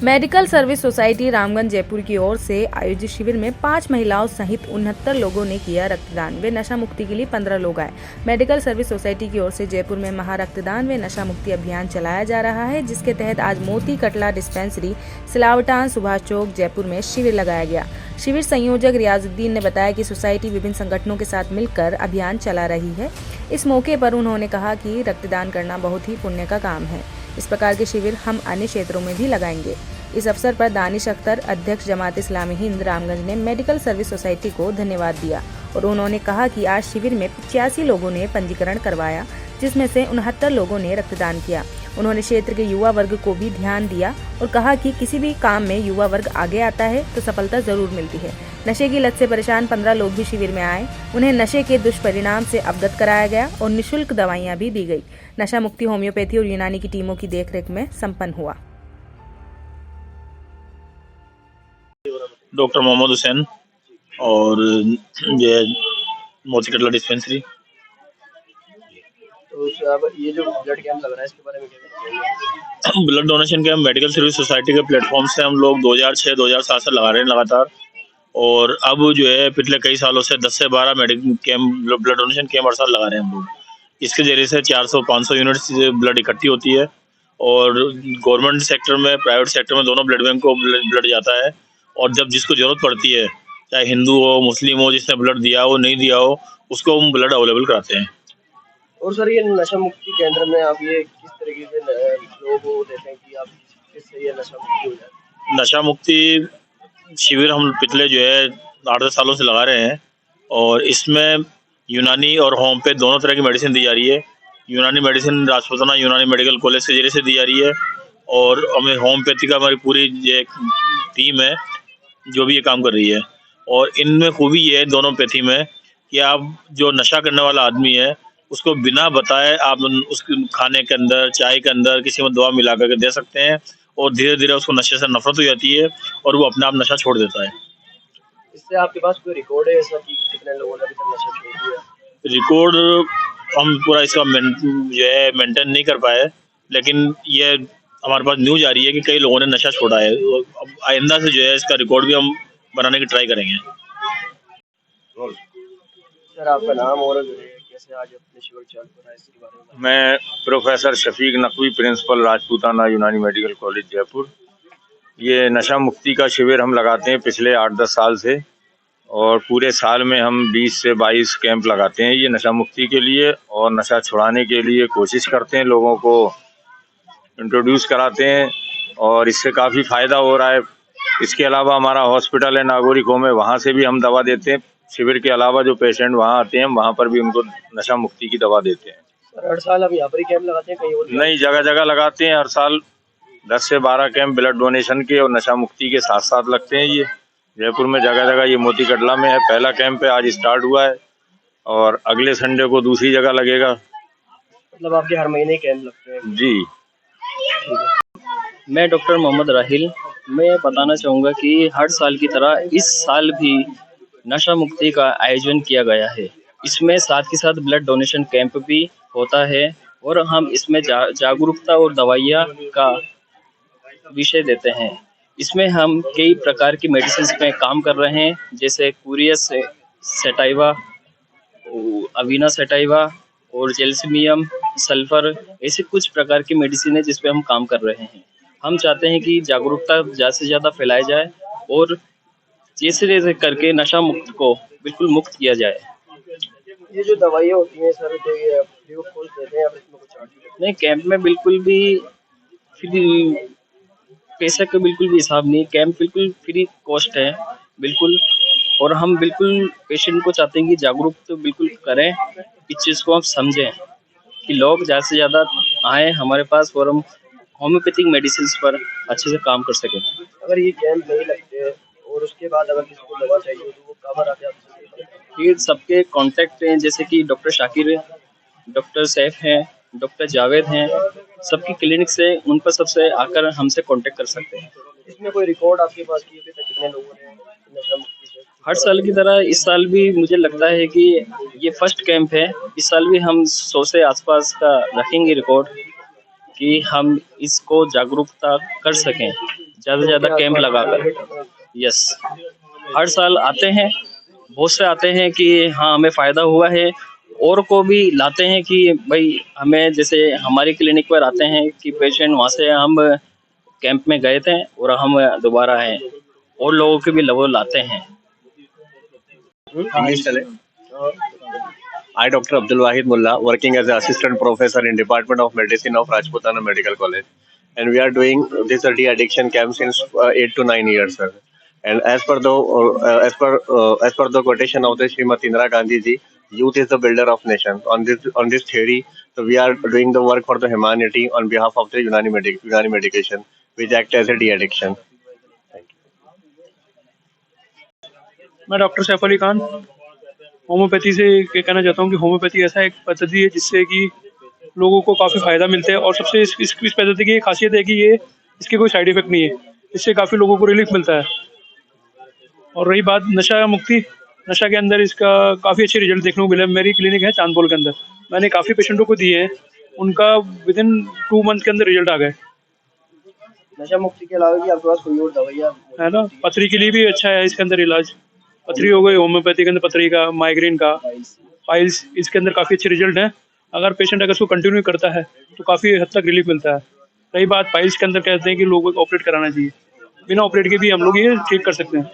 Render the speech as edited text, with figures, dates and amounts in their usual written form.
Medical service society Ramganj Jaipur की ओर से आयोजित शिविर में 5 महिलाओं सहित 69 लोगों ने किया रक्तदान व नशा मुक्ति के लिए 15 लोग आए। मेडिकल सर्विस सोसाइटी की ओर से जयपुर में महा रक्तदान व नशा मुक्ति अभियान चलाया जा रहा है, जिसके तहत आज मोती कटला डिस्पेंसरी, सिलावटान, सुभाष चौक, जयपुर में शिविर लगाया गया। शिविर संयोजक रियाजुद्दीन ने बताया कि सोसाइटी विभिन्न संगठनों के साथ मिलकर अभियान चला रही है। इस मौके पर उन्होंने कहा कि रक्तदान करना बहुत ही पुण्य का काम है। इस प्रकार के शिविर हम अन्य क्षेत्रों में भी लगाएंगे। इस अवसर पर दानिश अख्तर, अध्यक्ष जमात इस्लामी हिंद रामगंज, ने मेडिकल सर्विस सोसाइटी को धन्यवाद दिया और उन्होंने कहा कि आज शिविर में 85 लोगों ने पंजीकरण करवाया, जिसमें से 69 लोगों ने रक्तदान किया। उन्होंने क्षेत्र के युवा वर्ग को भी ध्यान दिया और कहा कि किसी भी काम में युवा वर्ग आगे आता है तो सफलता जरूर मिलती है। नशे की लत से परेशान 15 लोग भी शिविर में आए। उन्हें नशे के दुष्परिणाम से अवगत कराया गया और निःशुल्क दवाइयां भी दी गई। नशा मुक्ति होम्योपैथी और यूनानी की टीमों की देखरेख में संपन्न हुआ। डॉक्टर मोहम्मद हुसैन और ये मोती कटला डिस्पेंसरी। तो अब ये जो ब्लड कैंप लग रहा है इसके बारे में क्या कहना चाहिए? Blood donation camp medical service society के प्लेटफॉर्म से हम लोग 2006-2007 से लगा रहे हैं लगातार, और अब जो है पिछले कई सालों से 10 से 12 medical camp, blood donation camp हर साल लगा रहे हैं हम लोग। इसके जरिए से 400-500 यूनिट्स ब्लड इकट्ठी होती है और गवर्नमेंट सेक्टर में, प्राइवेट सेक्टर में दोनों ब्लड बैंक को ब्लड जाता है, और जब जिसको ज़रूरत पड़ती है, चाहे हिंदू हो, मुस्लिम हो, जिसने ब्लड दिया हो, नहीं दिया हो, उसको हम ब्लड अवेलेबल कराते हैं। और सर, ये नशा मुक्ति केंद्र में आप ये किस तरीके से लोगों को देते हैं कि आप किससे ये नशा मुक्ति हो जाए? नशा मुक्ति शिविर हम पिछले जो है 8-10 सालों से लगा रहे हैं, और इसमें यूनानी और होम्योपैथी दोनों तरह की मेडिसिन दी जा रही है। यूनानी मेडिसिन राजपूताना यूनानी मेडिकल कॉलेज के जरिए से दी जा रही है, और हमें होम्योपैथी का हमारी पूरी ये टीम है जो भी ये काम कर रही है। और इनमें खूबी ये है दोनों पैथी में कि आप जो नशा करने वाला आदमी है उसको बिना बताए आप उसके खाने के अंदर, चाय के अंदर किसी में दवा मिला करके दे सकते हैं, और धीरे धीरे उसको नशे से नफरत हो जाती है और वो अपने आप नशा छोड़ देता है। इससे आपके पास कोई रिकॉर्ड है ऐसा कि कितने लोगों ने अभी तक नशा छोड़ दिया? रिकॉर्ड हम पूरा इसका जो है मेंटेन नहीं कर पाए, लेकिन ये हमारे पास न्यूज आ रही है कि कई लोगों ने नशा छोड़ा है। अब आइंदा से जो है इसका रिकॉर्ड भी हम बनाने की ट्राई करेंगे। सर, आपका नाम और कैसे आज अपने शिविर चालू करा है इसके बारे में? मैं प्रोफेसर शफीक नकवी, प्रिंसिपल राजपूताना यूनानी मेडिकल कॉलेज जयपुर। ये नशा मुक्ति का शिविर हम लगाते हैं पिछले 8-10 साल से, और पूरे साल में हम 20 से 22 कैंप लगाते हैं ये नशा मुक्ति के लिए, और नशा छुड़ाने के लिए कोशिश करते हैं, लोगों को इंट्रोड्यूस कराते हैं, और इससे काफ़ी फ़ायदा हो रहा है। इसके अलावा हमारा हॉस्पिटल है नागोरिको में, वहाँ से भी हम दवा देते हैं। शिविर के अलावा जो पेशेंट वहाँ आते हैं, वहाँ पर भी उनको नशा मुक्ति की दवा देते हैं। सर, हर साल आप यहाँ पर ही कैंप लगाते हैं कहीं और? नहीं, जगह जगह लगाते हैं। हर साल 10 से 12 कैंप ब्लड डोनेशन के और नशा मुक्ति के साथ साथ लगते हैं। ये जयपुर में जगह जगह, ये मोती कटला में है, पहला कैंप है, आज स्टार्ट हुआ है, और अगले संडे को दूसरी जगह लगेगा। मतलब आपके हर महीने कैंप लगते हैं? जी। मैं डॉक्टर मोहम्मद राहिल, मैं बताना चाहूँगा कि हर साल की तरह इस साल भी नशा मुक्ति का आयोजन किया गया है। इसमें साथ ही साथ ब्लड डोनेशन कैंप भी होता है, और हम इसमें जागरूकता और दवाइयाँ का विषय देते हैं। इसमें हम कई प्रकार की मेडिसिन में काम कर रहे हैं, जैसे कुरियस सेटाइवा, अवीना सेटाइवा और जेल्सिमियम, सल्फर, ऐसे कुछ प्रकार की मेडिसिन है जिस पे हम काम कर रहे हैं। हम चाहते हैं कि जागरूकता ज़्यादा से ज़्यादा फैलाई जाए और जैसे करके नशा मुक्त को बिल्कुल मुक्त किया जाए। ये जो दवाइयाँ होती हैं सर, तो ये फ्री ऑफ कॉस्ट देते हैं या फिर इसमें कुछ चार्ज है? नहीं, कैंप में बिल्कुल भी फ्री, पैसे का बिल्कुल भी हिसाब नहीं। कैंप बिल्कुल फ्री कॉस्ट है, बिल्कुल। और हम बिल्कुल पेशेंट को चाहते हैं कि जागरूक तो बिल्कुल करें, इस चीज़ को हम समझें कि लोग ज़्यादा से ज़्यादा आएँ हमारे पास, और हम होम्योपैथिक मेडिसिन पर अच्छे से काम कर सकें। अगर ये कैंप नहीं लगते और उसके बाद अगर किसी को दवा चाहिए तो वो कहाँ पर आते हैं आपसे? ये सबके कांटेक्ट हैं, जैसे कि डॉक्टर शाकिर है, डॉक्टर सैफ हैं, डॉक्टर जावेद हैं, सबकी क्लिनिक से उन पर सबसे आकर हमसे कांटेक्ट कर सकते हैं। इसमें कोई रिकॉर्ड आपके पास कि अभी तक कितने लोगों ने नशा मुक्ति से? हर साल की तरह इस साल भी मुझे लगता है कि ये फर्स्ट कैंप है। इस साल भी हम 100 से आसपास का रखेंगे रिकॉर्ड, कि हम इसको जागरूकता कर सकें, ज़्यादा से ज़्यादा कैंप लगाकर। यस, हर साल आते हैं, बहुत से आते हैं कि हाँ हमें फ़ायदा हुआ है, और को भी लाते हैं कि भाई हमें, जैसे हमारी क्लिनिक पर आते हैं कि पेशेंट वहाँ से हम कैंप में गए थे और हम दोबारा आए, और लोगों के भी लेवल लाते हैं। English चले. I, Dr. Abdul Wahid Mullah, working as an assistant professor in Department of Medicine of Rajputana Medical College, and we are doing this de-addiction camp since 8 to 9 years, sir. And as per the quotation of the Srimati Indira Gandhi ji, youth is the builder of nation. On this theory, so we are doing the work for the humanity on behalf of the Unani medication, which act as a de-addiction. मैं doctor Saif Ali Khan homeopathy से ये कहना चाहता हूँ कि homeopathy ऐसा एक पद्धति है जिससे कि लोगों को काफ़ी फ़ायदा मिलता है, और सबसे इस पद्धति की खासियत है कि ये इसके कोई साइड इफ़ेक्ट नहीं है, इससे काफ़ी लोगों को रिलीफ मिलता है। और रही बात नशा मुक्ति, नशा के अंदर इसका काफ़ी अच्छे रिजल्ट देखने को मिले। मेरी क्लिनिक है चांदपोल के अंदर, मैंने काफ़ी पेशेंटों को दिए हैं, उनका विदिन 2 मंथ के अंदर रिजल्ट आ गए। नशा मुक्ति के अलावा भी आपके पास कोई और दवाइयाँ है ना, पथरी के लिए भी अच्छा है इसके अंदर इलाज, पथरी हो गई होम्योपैथी के अंदर, पथरी का, माइग्रेन का, पाइल्स, इसके अंदर काफ़ी अच्छे रिजल्ट हैं। अगर पेशेंट अगर इसको कंटिन्यू करता है तो काफ़ी हद तक रिलीफ मिलता है। रही बात पाइल्स के अंदर, कहते हैं कि लोगों को ऑपरेट कराना चाहिए, बिना ऑपरेट के भी हम लोग ये ठीक कर सकते हैं।